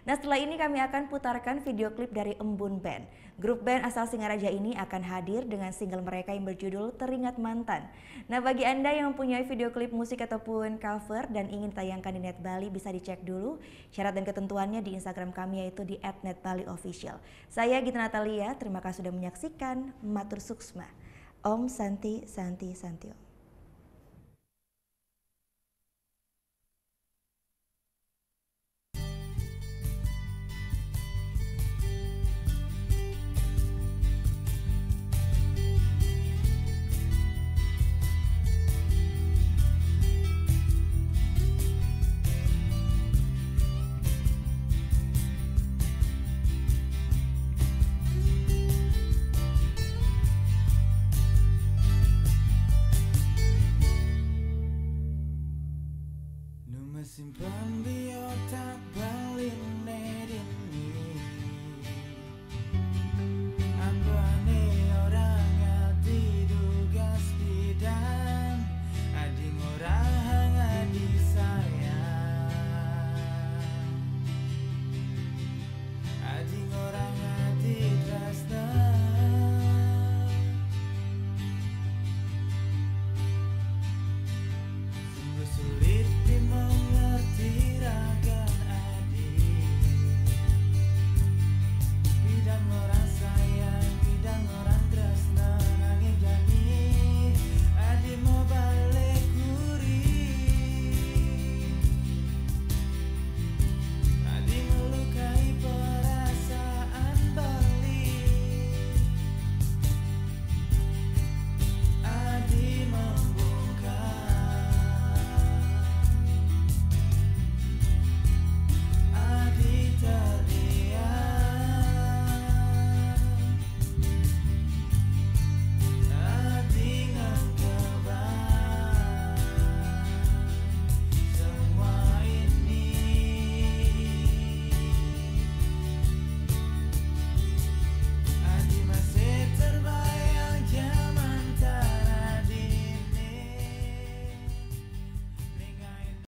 Nah, setelah ini kami akan putarkan video klip dari Embun Band. Grup band asal Singaraja ini akan hadir dengan single mereka yang berjudul Teringat Mantan. Nah, bagi Anda yang mempunyai video klip musik ataupun cover dan ingin tayangkan di Net Bali, bisa dicek dulu syarat dan ketentuannya di Instagram kami, yaitu di @netbaliofficial. Saya Gita Natalia, terima kasih sudah menyaksikan. Matur Suksma. Om Santi Santi Santio.